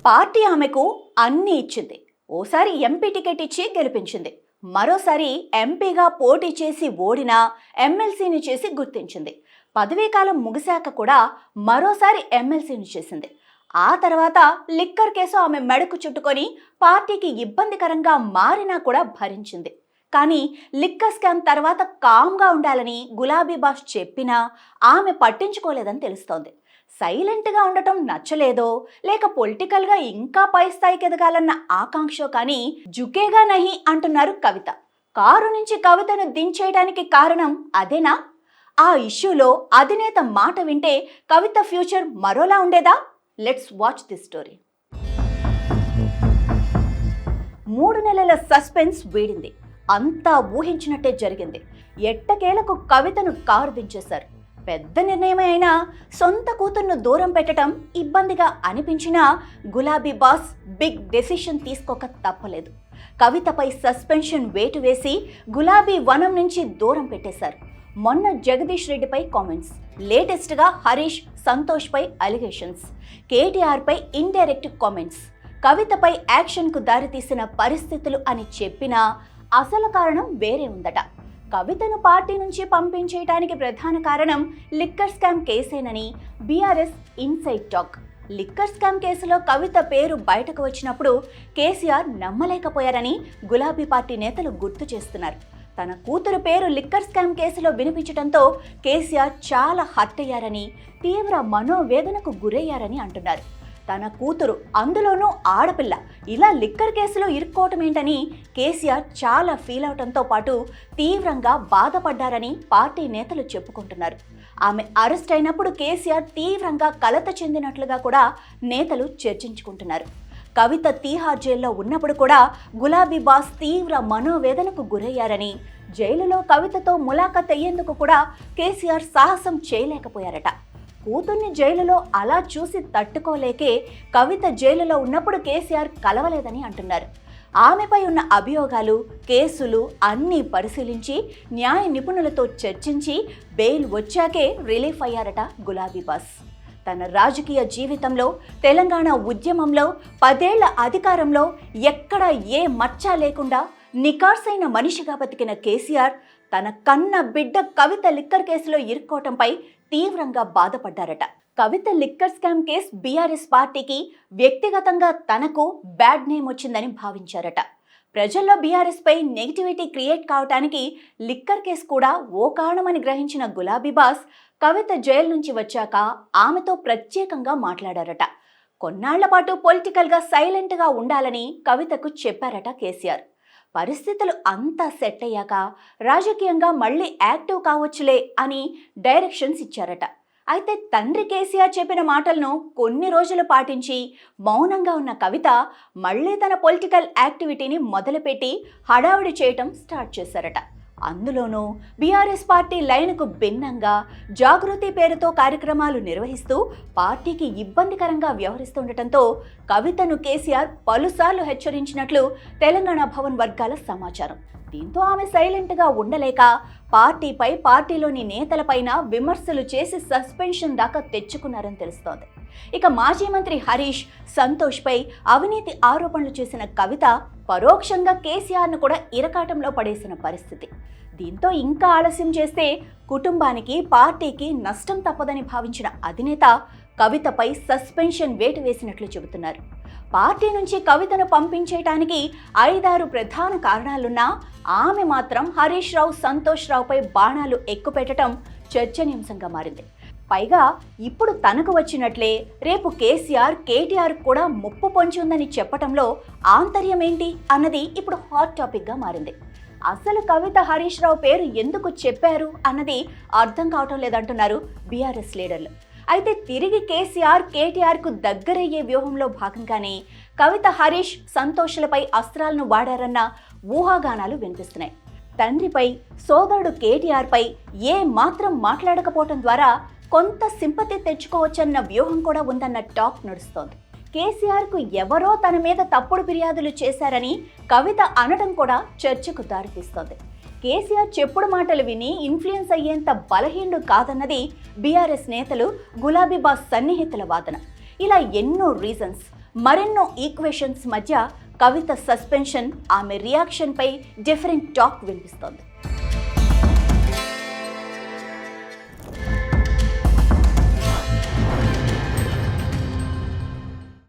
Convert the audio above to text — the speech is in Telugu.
పార్టీ ఆమెకు అన్నీ ఇచ్చింది. ఓసారి ఎంపీ టికెట్ ఇచ్చి గెలిపించింది. మరోసారి ఎంపీగా పోటీ చేసి ఓడినా ఎమ్మెల్సీని చేసి గుర్తించింది. పదవీకాలం ముగిశాక కూడా మరోసారి ఎమ్మెల్సీని చేసింది. ఆ తర్వాత లిక్కర్ కేసు ఆమె మెడకు చుట్టుకొని పార్టీకి ఇబ్బందికరంగా మారినా కూడా భరించింది. కానీ లిక్కర్ స్కామ్ తర్వాత కామ్గా ఉండాలని గులాబీ బాస్ చెప్పినా ఆమె పట్టించుకోలేదని తెలుస్తోంది. సైలెంట్గా ఉండటం నచ్చలేదో లేక పొలిటికల్గా ఇంకా పై స్థాయికి ఎదగాలన్న ఆకాంక్ష, కానీ జుకేగా నహి అంటున్నారు కవిత. కారు నుంచి కవితను దించేయడానికి కారణం అదేనా? ఆ ఇష్యూలో అధినేత మాట వింటే కవిత ఫ్యూచర్ మరోలా ఉండేదా? Let's watch this story. 3 నెలల సస్పెన్స్ వీడింది. అంతా ఊహించినట్టే జరిగింది. ఎట్టకేలకు కవితను కారు దించేశారు. పెద్ద నిర్ణయమే అయినా సొంత కూతుర్ను దూరం పెట్టడం ఇబ్బందిగా అనిపించినా గులాబీ బాస్ బిగ్ డెసిషన్ తీసుకోక తప్పలేదు. కవితపై సస్పెన్షన్ వేటు వేసి గులాబీ వనం నుంచి దూరం పెట్టేశారు. మొన్న జగదీష్ రెడ్డిపై కామెంట్స్, లేటెస్ట్గా హరీష్ సంతోష్పై అలిగేషన్స్, కేటీఆర్పై ఇండైరెక్ట్ కామెంట్స్, కవితపై యాక్షన్కు దారితీసిన పరిస్థితులు అని చెప్పినా అసలు కారణం వేరే ఉందట. కవితను పార్టీ నుంచి పంపించేయడానికి ప్రధాన కారణం లిక్కర్ స్కామ్ కేసేనని BRS inside talk. Liquor scam కేసులో కవిత పేరు బయటకు వచ్చినప్పుడు కేసీఆర్ నమ్మలేకపోయారని గులాబీ పార్టీ నేతలు గుర్తు చేస్తున్నారు. తన కూతురు పేరు లిక్కర్ స్కామ్ కేసులో వినిపించడంతో కేసీఆర్ చాలా హర్ట్ అయ్యారని, తీవ్ర మనోవేదనకు గురయ్యారని అంటున్నారు. తన కూతురు, అందులోనూ ఆడపిల్ల, ఇలా లిక్కర్ కేసులో ఇరుక్కోవటం ఏంటని కేసీఆర్ చాలా ఫీల్ అవడంతో పాటు తీవ్రంగా బాధపడ్డారని పార్టీ నేతలు చెప్పుకుంటున్నారు. ఆమె అరెస్ట్ అయినప్పుడు కేసీఆర్ తీవ్రంగా కలత చెందినట్లుగా కూడా నేతలు చర్చించుకుంటున్నారు. కవిత తీహార్ జైల్లో ఉన్నప్పుడు కూడా గులాబీ బాస్ తీవ్ర మనోవేదనకు గురయ్యారని, జైలులో కవితతో ములాఖత్ అయ్యేందుకు కూడా కేసీఆర్ సాహసం చేయలేకపోయారట. కూతుర్ని జైలులో అలా చూసి తట్టుకోలేకే కవిత జైలులో ఉన్నప్పుడు కేసీఆర్ కలవలేదని అంటున్నారు. ఆమెపై ఉన్న అభియోగాలు, కేసులు అన్నీ పరిశీలించి న్యాయ నిపుణులతో చర్చించి బెయిల్ వచ్చాకే రిలీఫ్ అయ్యారట గులాబీ బాస్. తన రాజకీయ జీవితంలో, తెలంగాణ ఉద్యమంలో, 10 ఏళ్ల అధికారంలో ఎక్కడ ఏ మచ్చ లేకుండా నికార్సైన మనిషిగా బతికిన కేసీఆర్ తన కన్న బిడ్డ కవిత లిక్కర్ కేసులో ఇరుక్కోవటంపై తీవ్రంగా బాధపడ్డారట. కవిత లిక్కర్ స్కామ్ కేసు బీఆర్ఎస్ పార్టీకి, వ్యక్తిగతంగా తనకు బ్యాడ్ నేమ్ వచ్చిందని భావించారట. ప్రజల్లో బీఆర్ఎస్ పై నెగిటివిటీ క్రియేట్ కావటానికి లిక్కర్ కేసు కూడా ఓ కారణమని గ్రహించిన గులాబీ బాస్ కవిత జైలు నుంచి వచ్చాక ఆమెతో ప్రత్యేకంగా మాట్లాడారట. కొన్నాళ్ల పాటు పొలిటికల్గా సైలెంట్గా ఉండాలని కవితకు చెప్పారట కేసీఆర్. పరిస్థితులు అంతా సెట్ అయ్యాక రాజకీయంగా మళ్ళీ యాక్టివ్ కావచ్చులే అని డైరెక్షన్స్ ఇచ్చారట. అయితే తండ్రి కేసీఆర్ చెప్పిన మాటలను కొన్ని రోజులు పాటించి మౌనంగా ఉన్న కవిత మళ్ళీ తన పొలిటికల్ యాక్టివిటీని మొదలుపెట్టి హడావుడి చేయటం స్టార్ట్ చేశారట. అందులోనూ బీఆర్ఎస్ పార్టీ లైన్కు భిన్నంగా జాగృతి పేరుతో కార్యక్రమాలు నిర్వహిస్తూ పార్టీకి ఇబ్బందికరంగా వ్యవహరిస్తుండటంతో కవితను కేసీఆర్ పలుసార్లు హెచ్చరించినట్లు తెలంగాణ భవన్ వర్గాల సమాచారం. దీంతో ఆమె సైలెంట్గా ఉండలేక పార్టీపై, పార్టీలోని నేతలపైన విమర్శలు చేసి సస్పెన్షన్ దాకా తెచ్చుకున్నారని తెలుస్తోంది. ఇక మాజీ మంత్రి హరీష్ సంతోష్పై అవినీతి ఆరోపణలు చేసిన కవిత పరోక్షంగా కేసీఆర్ను కూడా ఇరకాటంలో పడేసిన పరిస్థితి. దీంతో ఇంకా ఆలస్యం చేస్తే కుటుంబానికి, పార్టీకి నష్టం తప్పదని భావించిన అధినేత కవితపై సస్పెన్షన్ వేటు వేసినట్లు చెబుతున్నారు. పార్టీ నుంచి కవితను పంపించేయటానికి 5-6 ప్రధాన కారణాలున్నా ఆమె మాత్రం హరీష్ రావు, సంతోష్ రావుపై బాణాలు ఎక్కుపెట్టడం చర్చనీయాంశంగా మారింది. పైగా ఇప్పుడు తనకు వచ్చినట్లే రేపు కేసీఆర్, కేటీఆర్ కూడా ముప్పు పొంచి ఉందని చెప్పటంలో ఆంతర్యం ఏంటి అన్నది ఇప్పుడు హాట్ టాపిక్గా మారింది. అసలు కవిత హరీష్ రావు పేరు ఎందుకు చెప్పారు అన్నది అర్థం కావటం లేదంటున్నారు బీఆర్ఎస్ లీడర్లు. అయితే తిరిగి కేసీఆర్, కేటీఆర్కు దగ్గరయ్యే వ్యూహంలో భాగంగానే కవిత హరీష్, సంతోష్లపై అస్త్రాలను వాడారన్న ఊహాగానాలు వినిపిస్తున్నాయి. తండ్రిపై, సోదరుడు కేటీఆర్పై ఏ మాత్రం మాట్లాడకపోవటం ద్వారా కొంత సింపతి తెచ్చుకోవచ్చన్న వ్యూహం కూడా ఉందన్న టాక్ నడుస్తోంది. కేసీఆర్కు ఎవరో తన మీద తప్పుడు ఫిర్యాదులు చేశారని కవిత అనడం కూడా చర్చకు దారితీస్తోంది. కేసీఆర్ చెప్పుడు మాటలు విని ఇన్ఫ్లుయెన్స్ అయ్యేంత బలహీనుడు కాదన్నది బీఆర్ఎస్ నేతలు, గులాబీ బాస్ సన్నిహితుల వాదన. ఇలా ఎన్నో రీజన్స్, మరెన్నో ఈక్వేషన్స్ మధ్య కవిత సస్పెన్షన్, ఆమె రియాక్షన్పై డిఫరెంట్ టాక్ వినిపిస్తోంది.